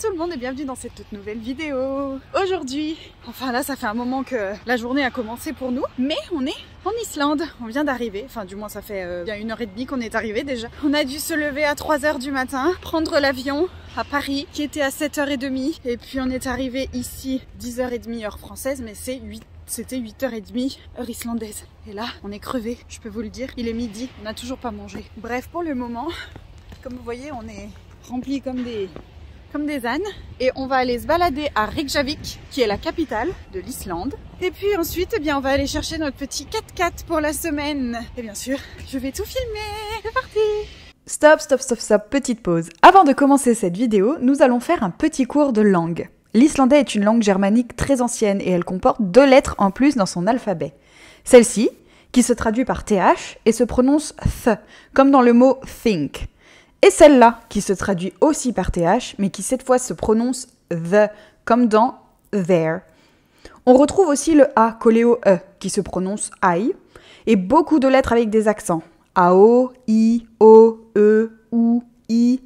tout le monde et bienvenue dans cette toute nouvelle vidéo. Aujourd'hui, enfin là ça fait un moment que la journée a commencé pour nous, mais on est en Islande, on vient d'arriver, enfin du moins ça fait bien 1h30 qu'on est arrivé déjà. On a dû se lever à 3h du matin, prendre l'avion à Paris qui était à 7h30 et puis on est arrivé ici 10h30 heure française, mais c'était 8h30 heure islandaise. Et là, on est crevé, je peux vous le dire. Il est midi, on n'a toujours pas mangé. Bref, pour le moment, comme vous voyez, on est remplis comme des ânes. Et on va aller se balader à Reykjavik, qui est la capitale de l'Islande. Et puis ensuite, eh bien, on va aller chercher notre petit 4x4 pour la semaine. Et bien sûr, je vais tout filmer. C'est parti! Stop, petite pause. Avant de commencer cette vidéo, nous allons faire un petit cours de langue. L'islandais est une langue germanique très ancienne et elle comporte 2 lettres en plus dans son alphabet. Celle-ci, qui se traduit par TH et se prononce th, comme dans le mot think. Et celle-là, qui se traduit aussi par TH, mais qui cette fois se prononce the, comme dans there. On retrouve aussi le A collé au E, qui se prononce I, et beaucoup de lettres avec des accents. AO, I, O, E, OU, I.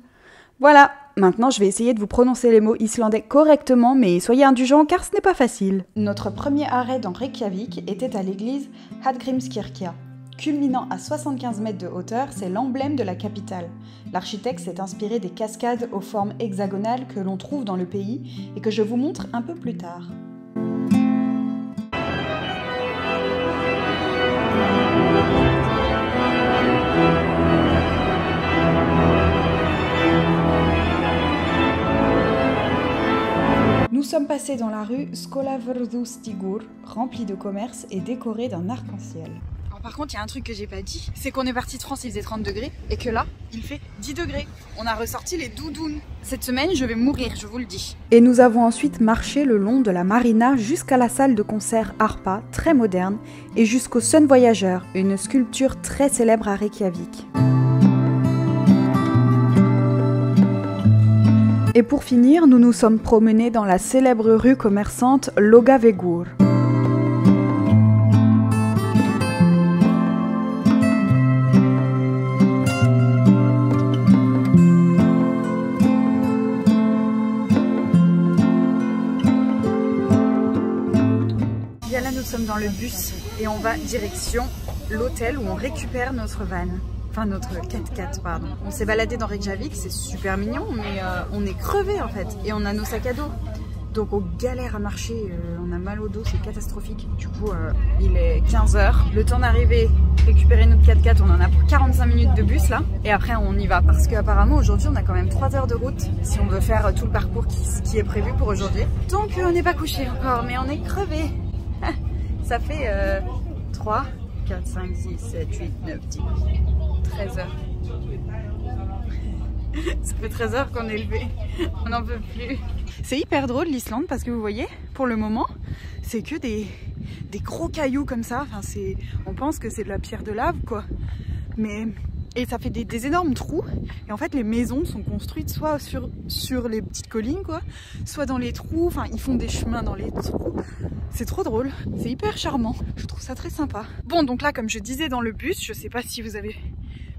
Voilà, maintenant je vais essayer de vous prononcer les mots islandais correctement, mais soyez indulgents car ce n'est pas facile. Notre premier arrêt dans Reykjavik était à l'église Hallgrímskirkja. Culminant à 75 mètres de hauteur, c'est l'emblème de la capitale. L'architecte s'est inspiré des cascades aux formes hexagonales que l'on trouve dans le pays et que je vous montre un peu plus tard. Nous sommes passés dans la rue Skólavörðustígur, remplie de commerces et décorée d'un arc-en-ciel. Par contre, il y a un truc que j'ai pas dit, c'est qu'on est parti de France, il faisait 30 degrés, et que là, il fait 10 degrés. On a ressorti les doudounes. Cette semaine, je vais mourir, je vous le dis. Et nous avons ensuite marché le long de la marina jusqu'à la salle de concert Harpa, très moderne, et jusqu'au Sun Voyageur, une sculpture très célèbre à Reykjavik. Et pour finir, nous nous sommes promenés dans la célèbre rue commerçante Laugavegur. Bien là, nous sommes dans le bus et on va direction l'hôtel où on récupère notre van. Enfin notre 4x4 pardon. On s'est baladé dans Reykjavik, c'est super mignon mais on est crevé en fait et on a nos sacs à dos. Donc on galère à marcher, on a mal au dos, c'est catastrophique. Du coup il est 15h, le temps d'arriver récupérer notre 4x4, on en a pour 45 minutes de bus là. Et après on y va parce qu'apparemment aujourd'hui on a quand même 3 heures de route si on veut faire tout le parcours qui est prévu pour aujourd'hui. Donc on n'est pas couché encore mais on est crevé. Ça fait 3, 4, 5, 6, 7, 8, 9, 10, 13 heures. Ça fait 13 heures qu'on est levé. On n'en peut plus. C'est hyper drôle l'Islande parce que vous voyez, pour le moment, c'est que des gros cailloux comme ça. Enfin, on pense que c'est de la pierre de lave, quoi. Et ça fait des énormes trous. Et en fait, les maisons sont construites soit sur les petites collines, quoi, soit dans les trous. Enfin, ils font des chemins dans les trous. C'est trop drôle. C'est hyper charmant. Je trouve ça très sympa. Bon, donc là, comme je disais dans le bus, je sais pas si vous avez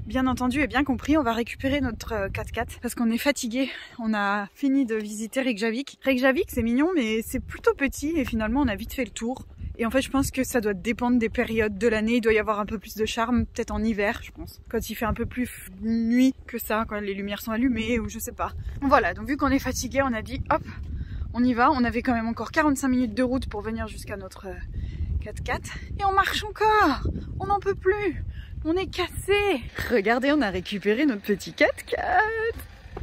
bien entendu et bien compris, on va récupérer notre 4x4 parce qu'on est fatigué. On a fini de visiter Reykjavik. Reykjavik, c'est mignon, mais c'est plutôt petit et finalement, on a vite fait le tour. Et en fait, je pense que ça doit dépendre des périodes de l'année. Il doit y avoir un peu plus de charme, peut-être en hiver, je pense. Quand il fait un peu plus nuit que ça, quand les lumières sont allumées ou je sais pas. Voilà, donc vu qu'on est fatigué, on a dit hop, on y va. On avait quand même encore 45 minutes de route pour venir jusqu'à notre 4x4. Et on marche encore. On n'en peut plus. On est cassé. Regardez, on a récupéré notre petit 4x4.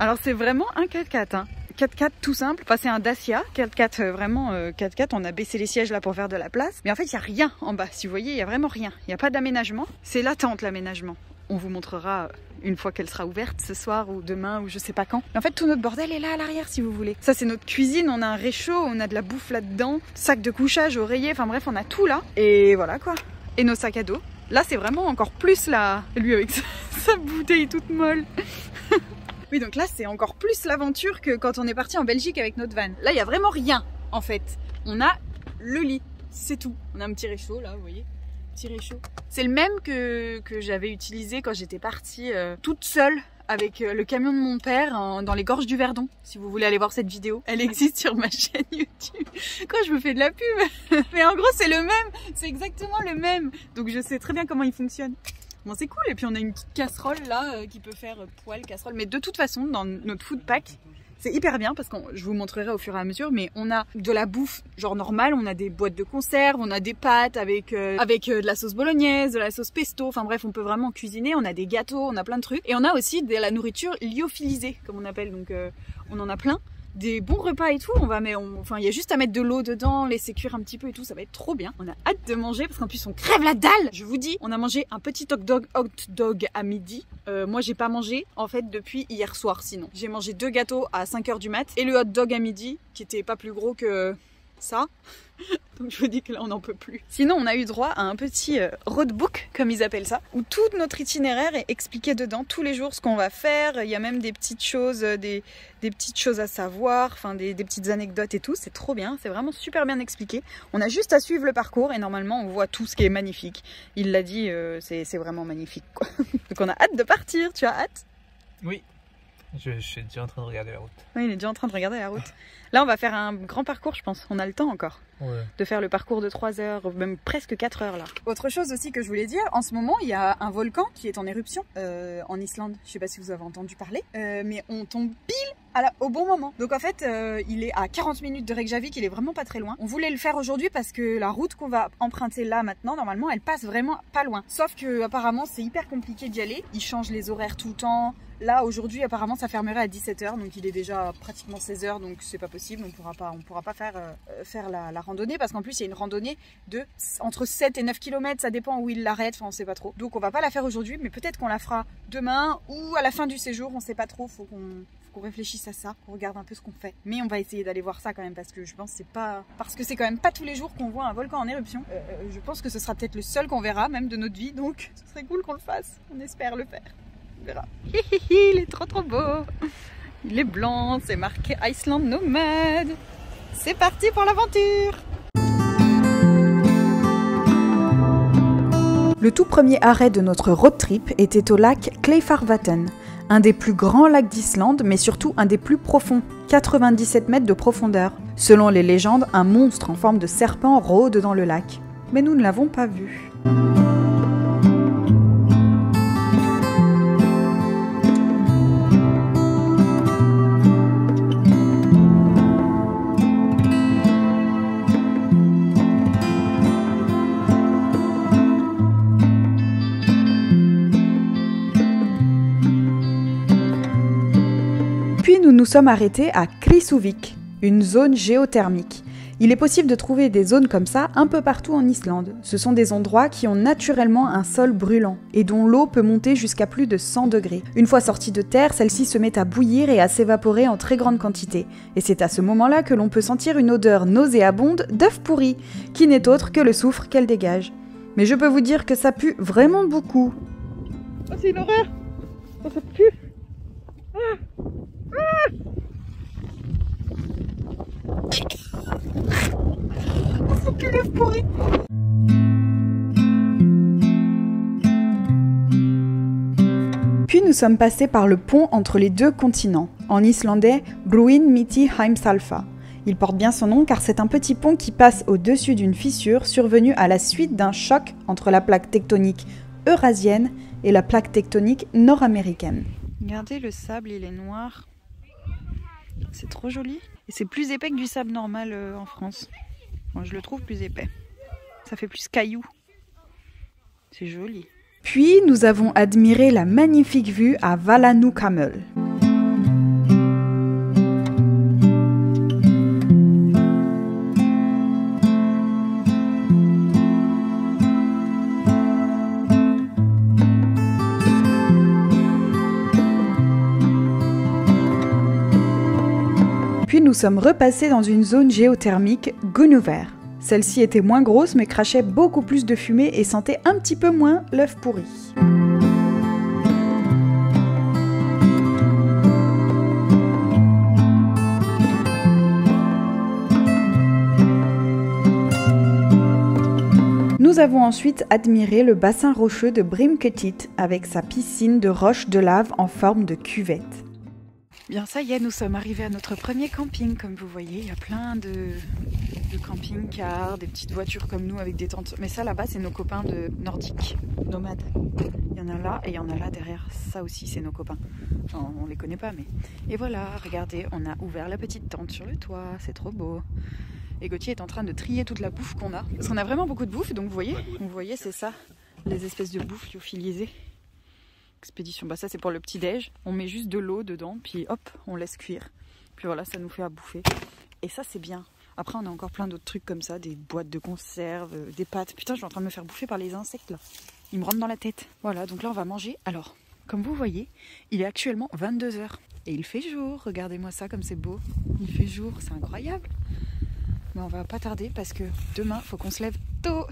Alors c'est vraiment un 4x4, hein. 4x4 tout simple, enfin c'est un Dacia, 4x4 vraiment 4x4, on a baissé les sièges là pour faire de la place. Mais en fait il n'y a rien en bas, si vous voyez, il n'y a vraiment rien. Il n'y a pas d'aménagement, c'est latente l'aménagement. On vous montrera une fois qu'elle sera ouverte ce soir ou demain ou je sais pas quand. Mais en fait tout notre bordel est là à l'arrière si vous voulez. Ça c'est notre cuisine, on a un réchaud, on a de la bouffe là-dedans, sac de couchage, oreiller, enfin bref on a tout là. Et voilà quoi. Et nos sacs à dos. Là c'est vraiment encore plus là, lui avec sa bouteille toute molle. Oui, donc là, c'est encore plus l'aventure que quand on est parti en Belgique avec notre van. Là, il n'y a vraiment rien, en fait. On a le lit, c'est tout. On a un petit réchaud, là, vous voyez. Petit réchaud. C'est le même que j'avais utilisé quand j'étais partie toute seule avec le camion de mon père dans les gorges du Verdon. Si vous voulez aller voir cette vidéo, elle existe sur ma chaîne YouTube. Quoi, je me fais de la pub. Mais en gros, c'est le même. C'est exactement le même. Donc je sais très bien comment il fonctionne. Bon, c'est cool. Et puis on a une petite casserole là qui peut faire poêle, casserole. Mais de toute façon, dans notre food pack, c'est hyper bien parce que je vous montrerai au fur et à mesure, mais on a de la bouffe genre normale, on a des boîtes de conserve, on a des pâtes avec de la sauce bolognaise, de la sauce pesto, enfin bref, on peut vraiment cuisiner, on a des gâteaux, on a plein de trucs. Et on a aussi de la nourriture lyophilisée, comme on appelle, donc on en a plein. Des bons repas et tout, enfin il y a juste à mettre de l'eau dedans, laisser cuire un petit peu et tout, ça va être trop bien. On a hâte de manger parce qu'en plus on crève la dalle. Je vous dis, on a mangé un petit hot dog à midi. Moi j'ai pas mangé en fait depuis hier soir sinon. J'ai mangé 2 gâteaux à 5 h du mat et le hot dog à midi qui était pas plus gros que ça. Donc je vous dis que là on n'en peut plus. Sinon on a eu droit à un petit roadbook comme ils appellent ça, où tout notre itinéraire est expliqué dedans, tous les jours ce qu'on va faire. Il y a même des petites choses, des petites choses à savoir, enfin des petites anecdotes et tout. C'est trop bien, c'est vraiment super bien expliqué. On a juste à suivre le parcours et normalement on voit tout ce qui est magnifique. Il l'a dit, c'est vraiment magnifique quoi. Donc on a hâte de partir. Tu as hâte? Oui. Je suis déjà en train de regarder la route. Oui, il est déjà en train de regarder la route. Là, on va faire un grand parcours, je pense. On a le temps encore de faire le parcours de 3 heures, même presque 4 heures là. Autre chose aussi que je voulais dire, en ce moment, il y a un volcan qui est en éruption en Islande. Je sais pas si vous avez entendu parler, mais on tombe pile au bon moment. Donc en fait, il est à 40 minutes de Reykjavik, il est vraiment pas très loin. On voulait le faire aujourd'hui parce que la route qu'on va emprunter là maintenant, normalement, elle passe vraiment pas loin. Sauf que apparemment, c'est hyper compliqué d'y aller. Ils changent les horaires tout le temps. Là, aujourd'hui, apparemment, ça fermerait à 17 h, donc il est déjà pratiquement 16 h, donc c'est pas possible. On pourra pas faire la randonnée parce qu'en plus, il y a une randonnée de entre 7 et 9 km, ça dépend où il l'arrête, enfin, on sait pas trop. Donc on va pas la faire aujourd'hui, mais peut-être qu'on la fera demain ou à la fin du séjour, on sait pas trop. Faut qu'on réfléchisse à ça, qu'on regarde un peu ce qu'on fait. Mais on va essayer d'aller voir ça quand même parce que je pense que c'est quand même pas tous les jours qu'on voit un volcan en éruption. Je pense que ce sera peut-être le seul qu'on verra, même de notre vie, donc ce serait cool qu'on le fasse. On espère le faire. On verra. Il est trop beau. Il est blanc, c'est marqué Iceland Nomad. C'est parti pour l'aventure. Le tout premier arrêt de notre road trip était au lac Kleifarvatn, un des plus grands lacs d'Islande, mais surtout un des plus profonds, 97 mètres de profondeur. Selon les légendes, un monstre en forme de serpent rôde dans le lac. Mais nous ne l'avons pas vu. Puis nous nous sommes arrêtés à Krýsuvík, une zone géothermique. Il est possible de trouver des zones comme ça un peu partout en Islande. Ce sont des endroits qui ont naturellement un sol brûlant et dont l'eau peut monter jusqu'à plus de 100 degrés. Une fois sortie de terre, celle-ci se met à bouillir et à s'évaporer en très grande quantité. Et c'est à ce moment-là que l'on peut sentir une odeur nauséabonde d'œufs pourris, qui n'est autre que le soufre qu'elle dégage. Mais je peux vous dire que ça pue vraiment beaucoup. Oh, c'est une horreur. Ça pue. Oh, que l'œuf pourri. Puis nous sommes passés par le pont entre les deux continents, en islandais Bruin Miti Heimsalfa. Il porte bien son nom car c'est un petit pont qui passe au-dessus d'une fissure survenue à la suite d'un choc entre la plaque tectonique eurasienne et la plaque tectonique nord-américaine. Regardez, le sable, il est noir. C'est trop joli. Et c'est plus épais que du sable normal en France. Moi, je le trouve plus épais. Ça fait plus caillou. C'est joli. Puis, nous avons admiré la magnifique vue à Vallanúkamöl. Puis nous sommes repassés dans une zone géothermique Gunuvær. Celle-ci était moins grosse mais crachait beaucoup plus de fumée et sentait un petit peu moins l'œuf pourri. Nous Nous avons ensuite admiré le bassin rocheux de Brimketit avec sa piscine de roches de lave en forme de cuvette. Bien ça y est, nous sommes arrivés à notre premier camping. Comme vous voyez, il y a plein de camping-cars, des petites voitures comme nous avec des tentes. Mais ça là-bas, c'est nos copains de nordiques, nomades. Il y en a là et il y en a là derrière. Ça aussi, c'est nos copains. Enfin, on les connaît pas, mais... Et voilà, regardez, on a ouvert la petite tente sur le toit. C'est trop beau. Et Gauthier est en train de trier toute la bouffe qu'on a. Parce qu'on a vraiment beaucoup de bouffe, donc vous voyez, c'est ça, les espèces de bouffe lyophilisées. Expédition, bah ça c'est pour le petit déj. On met juste de l'eau dedans, puis hop, on laisse cuire. Puis voilà, ça nous fait à bouffer. Et ça c'est bien. Après on a encore plein d'autres trucs comme ça, des boîtes de conserve, des pâtes. Putain, je suis en train de me faire bouffer par les insectes là. Ils me rentrent dans la tête. Voilà, donc là on va manger. Alors, comme vous voyez, il est actuellement 22 h. Et il fait jour, regardez-moi ça comme c'est beau. Il fait jour, c'est incroyable. Mais on va pas tarder parce que demain, faut qu'on se lève tôt.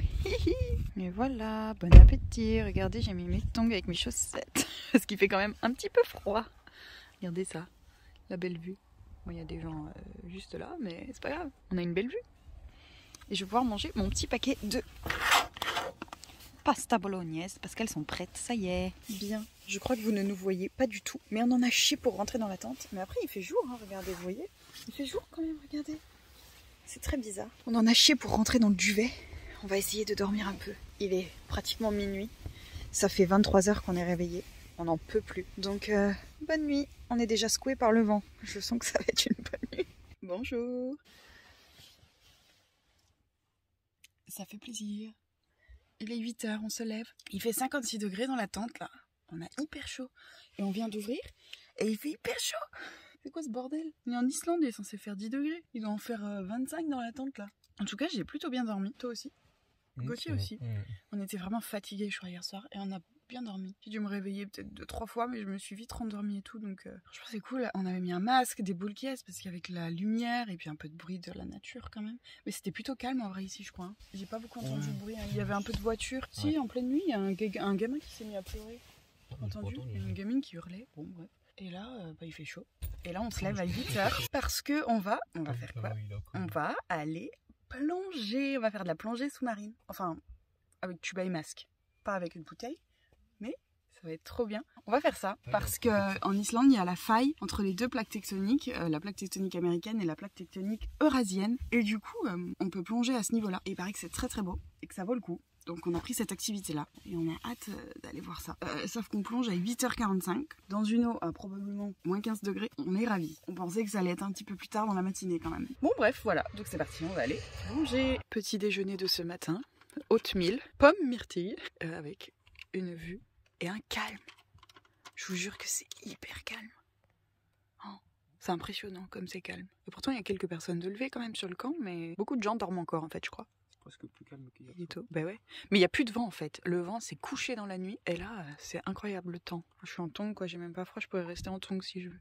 Et voilà, bon appétit. Regardez, j'ai mis mes tongs avec mes chaussettes. Parce qu'il fait quand même un petit peu froid. Regardez ça, la belle vue. Bon, il y a des gens juste là, mais c'est pas grave. On a une belle vue. Et je vais pouvoir manger mon petit paquet de pasta bolognaise parce qu'elles sont prêtes. Ça y est. Bien. Je crois que vous ne nous voyez pas du tout. Mais on en a chié pour rentrer dans la tente. Mais après, il fait jour, hein, regardez, vous voyez. Il fait jour quand même, regardez. C'est très bizarre. On en a chié pour rentrer dans le duvet. On va essayer de dormir un peu. Il est pratiquement minuit. Ça fait 23 h qu'on est réveillé. On n'en peut plus. Donc, bonne nuit. On est déjà secoué par le vent. Je sens que ça va être une bonne nuit. Bonjour. Ça fait plaisir. Il est 8 h, on se lève. Il fait 56 degrés dans la tente, là. On a hyper chaud. Et on vient d'ouvrir. Et il fait hyper chaud. C'est quoi ce bordel? On est en Islande, il est censé faire 10 degrés. Il doit en faire 25 dans la tente là. En tout cas, j'ai plutôt bien dormi. Toi aussi? Gauthier aussi. On était vraiment fatigués, je crois, hier soir. Et on a bien dormi. J'ai dû me réveiller peut-être 2-3 fois, mais je me suis vite rendormie et tout. Donc, je pense que c'est cool. On avait mis un masque, des boules caisses, parce qu'avec la lumière et puis un peu de bruit de la nature quand même. Mais c'était plutôt calme en vrai ici, je crois. Hein. J'ai pas beaucoup entendu de bruit. Hein. Il y avait un peu de voiture. Si, en pleine nuit, il y a un gamin qui s'est mis à pleurer. Entendu? Il y a une gamine qui hurlait. Bon, bref. Et là, il fait chaud. Et là, on se lève à 8 h parce que on va faire quoi? On va aller plonger. On va faire de la plongée sous-marine. Enfin, avec tuba et masque. Pas avec une bouteille, mais ça va être trop bien. On va faire ça parce qu'en Islande, il y a la faille entre les deux plaques tectoniques, la plaque tectonique américaine et la plaque tectonique eurasienne. Et du coup, on peut plonger à ce niveau-là. Et il paraît que c'est très très beau et que ça vaut le coup. Donc on a pris cette activité-là et on a hâte d'aller voir ça. Sauf qu'on plonge à 8 h 45 dans une eau à probablement moins 15 degrés. On est ravis. On pensait que ça allait être un petit peu plus tard dans la matinée quand même. Bon bref, voilà. Donc c'est parti, on va aller plonger. Petit déjeuner de ce matin. Oatmeal, pommes myrtilles avec une vue et un calme. Je vous jure que c'est hyper calme. Oh, c'est impressionnant comme c'est calme. Et pourtant il y a quelques personnes de levées quand même sur le camp, mais beaucoup de gens dorment encore en fait, je crois. Presque plus calme qu'hier. Ben ouais. Mais il n'y a plus de vent en fait. Le vent s'est couché dans la nuit. Et là, c'est incroyable le temps. Je suis en tongs quoi, j'ai même pas froid. Je pourrais rester en tongs si je veux.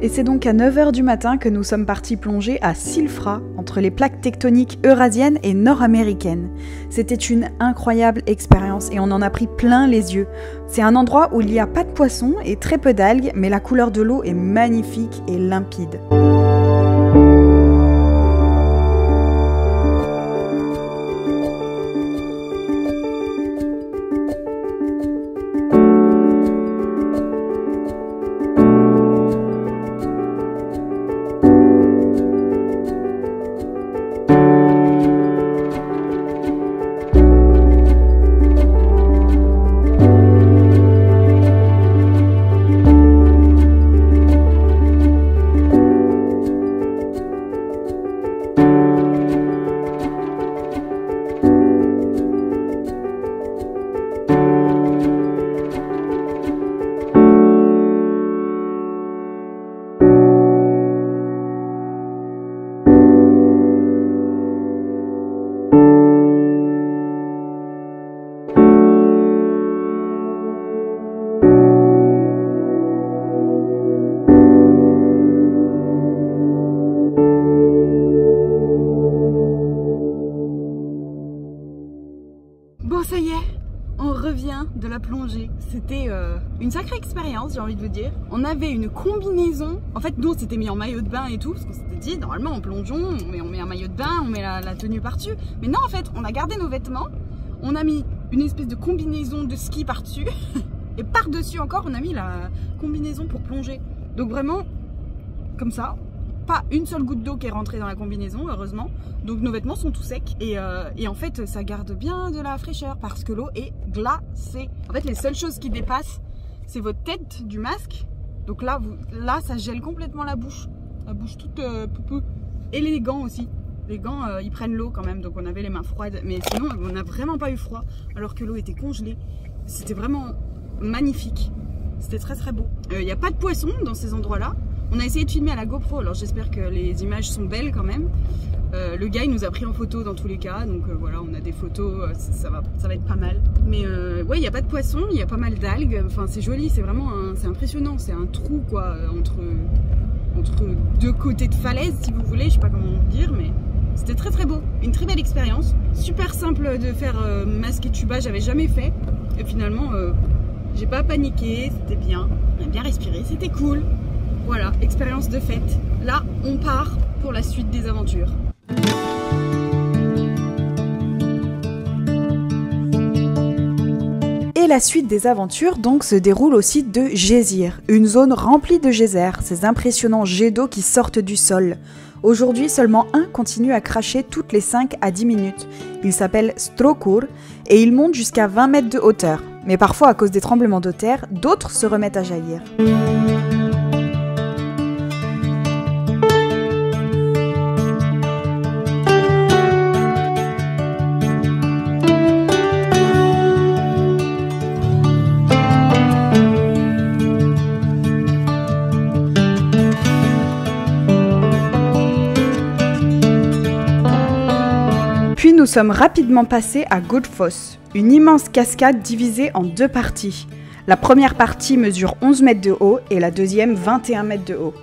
Et c'est donc à 9 h du matin que nous sommes partis plonger à Silfra, entre les plaques tectoniques eurasiennes et nord-américaines. C'était une incroyable expérience et on en a pris plein les yeux. C'est un endroit où il n'y a pas de poissons et très peu d'algues, mais la couleur de l'eau est magnifique et limpide. la plongée. C'était une sacrée expérience, j'ai envie de vous dire. On avait une combinaison. En fait, nous, on s'était mis en maillot de bain et tout, parce qu'on s'était dit, normalement, en plongeon, on met un maillot de bain, on met la tenue par-dessus. Mais non, en fait, on a gardé nos vêtements, on a mis une espèce de combinaison de ski par-dessus, et par-dessus encore, on a mis la combinaison pour plonger. Donc vraiment, comme ça. Pas une seule goutte d'eau qui est rentrée dans la combinaison, heureusement. Donc nos vêtements sont tout secs. Et en fait, ça garde bien de la fraîcheur parce que l'eau est glacée. En fait, les seules choses qui dépassent, c'est votre tête du masque. Donc là, ça gèle complètement la bouche. La bouche toute peu. Et les gants aussi. Les gants, ils prennent l'eau quand même. Donc on avait les mains froides. Mais sinon, on n'a vraiment pas eu froid. Alors que l'eau était congelée. C'était vraiment magnifique. C'était très très beau. Il n'y a pas de poissons dans ces endroits-là. On a essayé de filmer à la GoPro, alors j'espère que les images sont belles quand même. Le gars il nous a pris en photo dans tous les cas, donc voilà, on a des photos, ça va être pas mal. Mais ouais, il n'y a pas de poissons, il y a pas mal d'algues, enfin c'est joli, c'est vraiment c'est impressionnant, c'est un trou quoi, entre deux côtés de falaise si vous voulez, je sais pas comment dire, mais c'était très très beau, une très belle expérience. Super simple de faire masque et tuba, j'avais jamais fait, et finalement j'ai pas paniqué, c'était bien, on a bien respiré, c'était cool. Voilà, expérience de fête. Là, on part pour la suite des aventures. Et la suite des aventures donc se déroule au site de Gézir, une zone remplie de geysers, ces impressionnants jets d'eau qui sortent du sol. Aujourd'hui, seulement un continue à cracher toutes les 5 à 10 minutes. Il s'appelle Strokur et il monte jusqu'à 20 mètres de hauteur. Mais parfois, à cause des tremblements de terre, d'autres se remettent à jaillir. Puis nous sommes rapidement passés à Godafoss, une immense cascade divisée en 2 parties. La première partie mesure 11 mètres de haut et la deuxième 21 mètres de haut.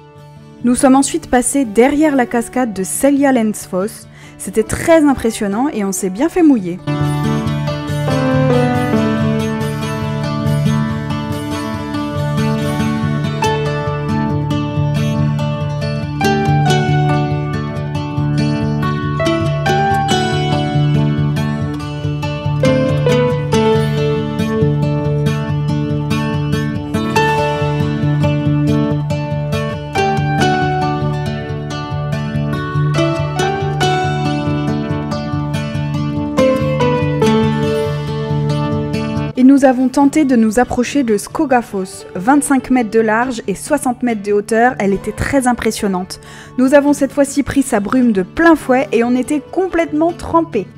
Nous sommes ensuite passés derrière la cascade de Seljalandsfoss. C'était très impressionnant et on s'est bien fait mouiller. Et nous avons tenté de nous approcher de Skogafoss, 25 mètres de large et 60 mètres de hauteur, elle était très impressionnante. Nous avons cette fois-ci pris sa brume de plein fouet et on était complètement trempés.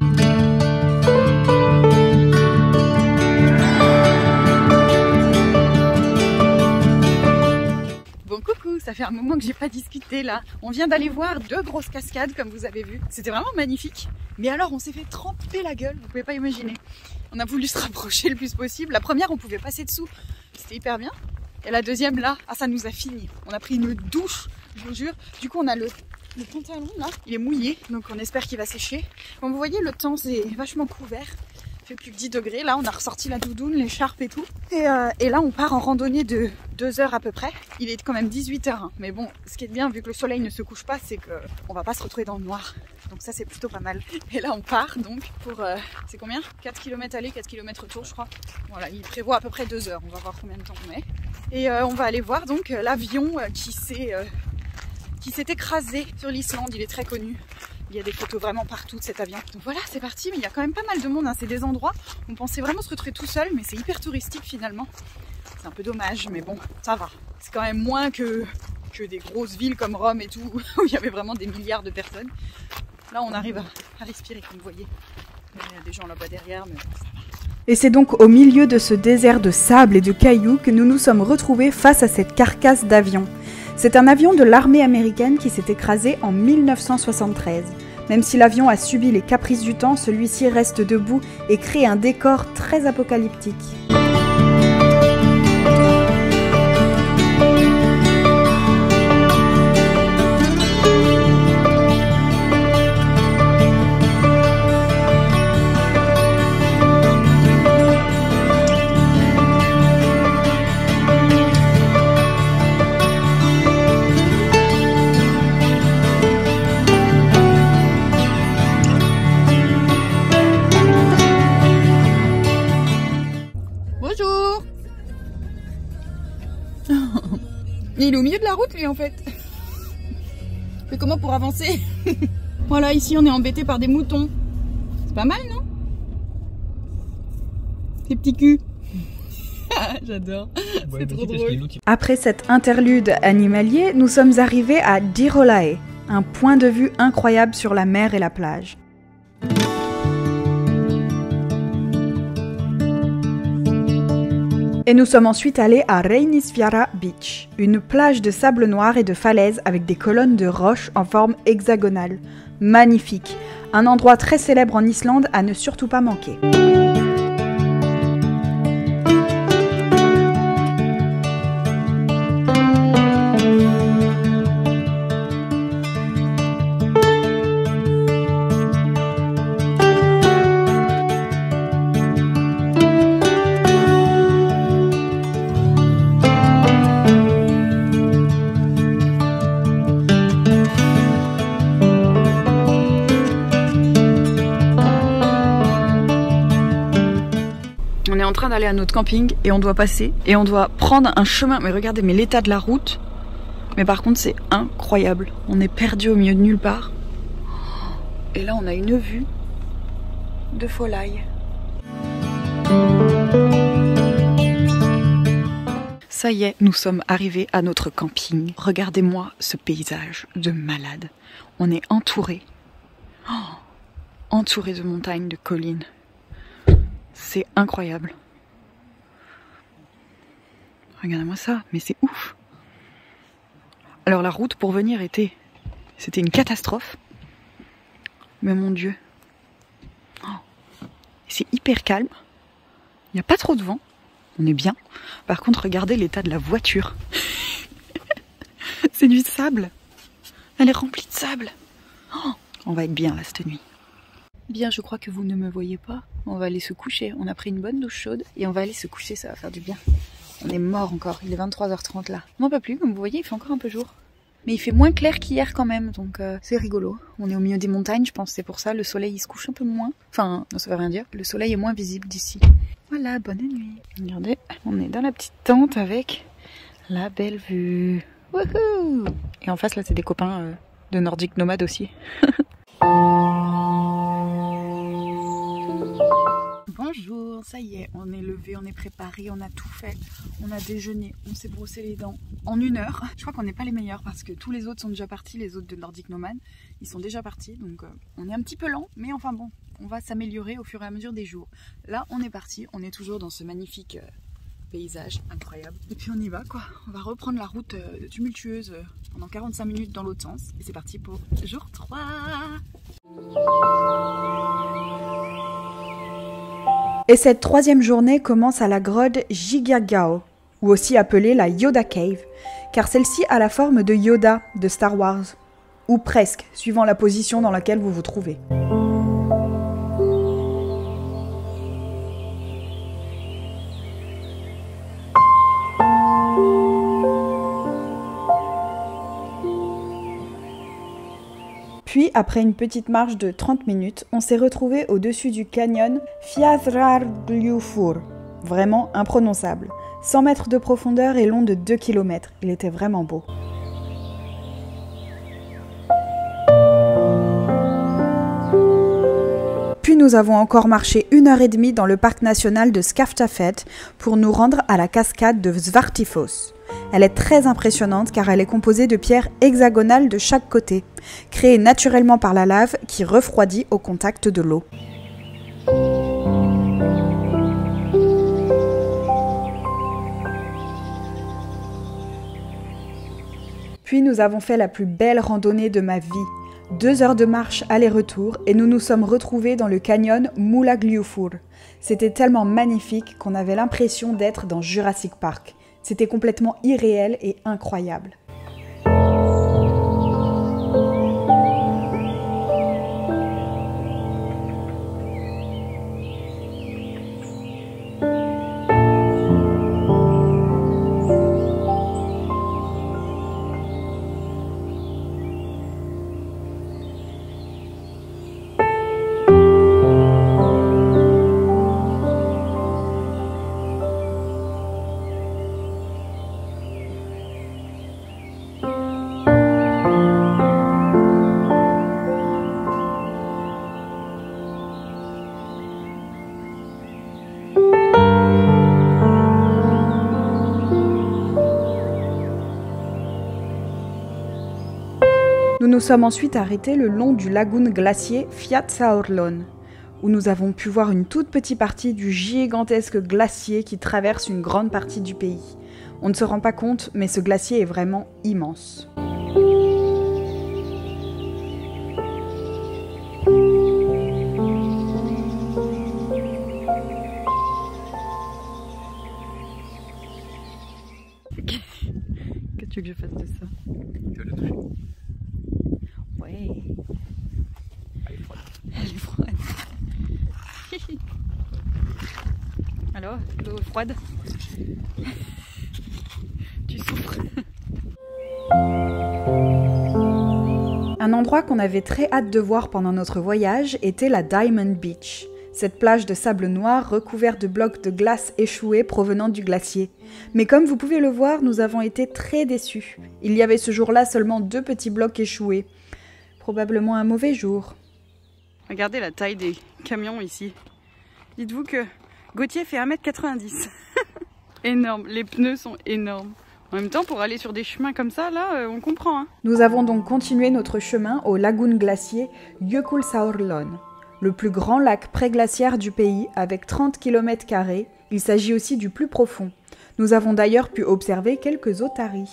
Bon coucou, ça fait un moment que j'ai pas discuté là. On vient d'aller voir 2 grosses cascades comme vous avez vu. C'était vraiment magnifique. Mais alors on s'est fait tremper la gueule, vous pouvez pas imaginer. On a voulu se rapprocher le plus possible. La première on pouvait passer dessous, c'était hyper bien. Et la deuxième là, ça nous a fini. On a pris une douche, je vous jure. Du coup on a le pantalon là, il est mouillé, donc on espère qu'il va sécher. Comme vous voyez le temps c'est vachement couvert. Il fait plus que 10 degrés, là on a ressorti la doudoune, l'écharpe et tout. Et là on part en randonnée de 2 heures à peu près. Il est quand même 18 heures, hein. Mais bon, ce qui est bien vu que le soleil ne se couche pas, c'est qu'on va pas se retrouver dans le noir. Donc ça c'est plutôt pas mal. Et là on part donc pour, c'est combien 4 km aller, 4 km retour je crois. Voilà, il prévoit à peu près 2 heures, on va voir combien de temps on est. Et on va aller voir donc l'avion qui s'est écrasé sur l'Islande, il est très connu. Il y a des photos vraiment partout de cet avion. Donc voilà, c'est parti, mais il y a quand même pas mal de monde, hein. C'est des endroits où on pensait vraiment se retrouver tout seul, mais c'est hyper touristique finalement. C'est un peu dommage, mais bon, ça va. C'est quand même moins que des grosses villes comme Rome et tout, où il y avait vraiment des milliards de personnes. Là, on arrive à respirer, comme vous voyez. Il y a des gens là-bas derrière, mais ça va. Et c'est donc au milieu de ce désert de sable et de cailloux que nous nous sommes retrouvés face à cette carcasse d'avion. C'est un avion de l'armée américaine qui s'est écrasé en 1973. Même si l'avion a subi les caprices du temps, celui-ci reste debout et crée un décor très apocalyptique. Il est au milieu de la route lui en fait. Mais comment pour avancer? Voilà, ici on est embêté par des moutons. C'est pas mal, non? Ces petits culs. J'adore. C'est trop drôle. Après cet interlude animalier, nous sommes arrivés à Dirolae, un point de vue incroyable sur la mer et la plage. Et nous sommes ensuite allés à Reynisfjara Beach, une plage de sable noir et de falaises avec des colonnes de roches en forme hexagonale. Magnifique, un endroit très célèbre en Islande à ne surtout pas manquer. On est en train d'aller à notre camping et on doit passer et on doit prendre un chemin. Mais regardez, mais l'état de la route. Mais par contre, c'est incroyable. On est perdu au milieu de nulle part. Et là, on a une vue de folie. Ça y est, nous sommes arrivés à notre camping. Regardez-moi ce paysage de malade. On est entouré. Entouré de montagnes, de collines. C'est incroyable. Regardez-moi ça, mais c'est ouf. Alors la route pour venir c'était une catastrophe. Mais mon Dieu. C'est hyper calme. Il n'y a pas trop de vent. On est bien. Par contre, regardez l'état de la voiture. C'est du sable. Elle est remplie de sable. On va être bien là cette nuit. Bien, je crois que vous ne me voyez pas. On va aller se coucher. On a pris une bonne douche chaude et on va aller se coucher, ça va faire du bien. On est mort encore, il est 23h30 là. Non, pas plus, comme vous voyez, il fait encore un peu jour. Mais il fait moins clair qu'hier quand même, donc c'est rigolo. On est au milieu des montagnes, je pense, c'est pour ça. Le soleil il se couche un peu moins. Enfin, non, ça veut rien dire. Le soleil est moins visible d'ici. Voilà, bonne nuit. Regardez, on est dans la petite tente avec la belle vue. Wouhou! Et en face là, c'est des copains de Nordic Nomade aussi. Bonjour, ça y est, on est levé, on est préparé, on a tout fait, on a déjeuné, on s'est brossé les dents en 1 heure. Je crois qu'on n'est pas les meilleurs parce que tous les autres sont déjà partis, les autres de Nordic Nomad, ils sont déjà partis, donc on est un petit peu lent, mais enfin bon, on va s'améliorer au fur et à mesure des jours. Là, on est parti, on est toujours dans ce magnifique paysage incroyable. Et puis on y va quoi, on va reprendre la route tumultueuse pendant 45 minutes dans l'autre sens. Et c'est parti pour jour 3. Et cette 3e journée commence à la grotte Gigaghao, ou aussi appelée la Yoda Cave, car celle-ci a la forme de Yoda de Star Wars, ou presque, suivant la position dans laquelle vous vous trouvez. Puis, après une petite marche de 30 minutes, on s'est retrouvé au-dessus du canyon Fjaðrárgljúfur, vraiment imprononçable. 100 mètres de profondeur et long de 2 km, il était vraiment beau. Puis nous avons encore marché 1h30 dans le parc national de Skaftafell pour nous rendre à la cascade de Svartifoss. Elle est très impressionnante car elle est composée de pierres hexagonales de chaque côté, créées naturellement par la lave qui refroidit au contact de l'eau. Puis nous avons fait la plus belle randonnée de ma vie. 2 heures de marche aller-retour et nous nous sommes retrouvés dans le canyon Múlaglúfur. C'était tellement magnifique qu'on avait l'impression d'être dans Jurassic Park. C'était complètement irréel et incroyable. Nous nous sommes ensuite arrêtés le long du lagoon glacier Fiat-Saorlon, où nous avons pu voir une toute petite partie du gigantesque glacier qui traverse une grande partie du pays. On ne se rend pas compte, mais ce glacier est vraiment immense. Qu'est-ce que tu veux que je fasse de ça? Tu vas le toucher. Ouais. Elle est froide. Elle est froide. Alors, l'eau est froide? Tu souffres? Un endroit qu'on avait très hâte de voir pendant notre voyage était la Diamond Beach. Cette plage de sable noir recouverte de blocs de glace échoués provenant du glacier. Mais comme vous pouvez le voir, nous avons été très déçus. Il y avait ce jour-là seulement 2 petits blocs échoués. Probablement un mauvais jour. Regardez la taille des camions ici. Dites-vous que Gauthier fait 1m90. Énorme, les pneus sont énormes. En même temps, pour aller sur des chemins comme ça, là, on comprend. Hein. Nous avons donc continué notre chemin au lagoon glacier Jökulsárlón, le plus grand lac préglaciaire du pays avec 30 km². Il s'agit aussi du plus profond. Nous avons d'ailleurs pu observer quelques otaries.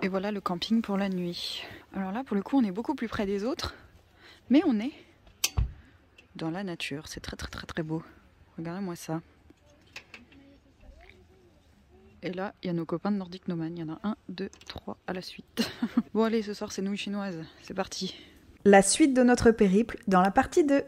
Et voilà le camping pour la nuit. Alors là, pour le coup, on est beaucoup plus près des autres, mais on est dans la nature. C'est très très très très beau. Regardez-moi ça. Et là, il y a nos copains de Nordic Nomad. Il y en a 1, 2, 3 à la suite. Bon allez, ce soir c'est nouilles chinoises. C'est parti. La suite de notre périple dans la partie 2.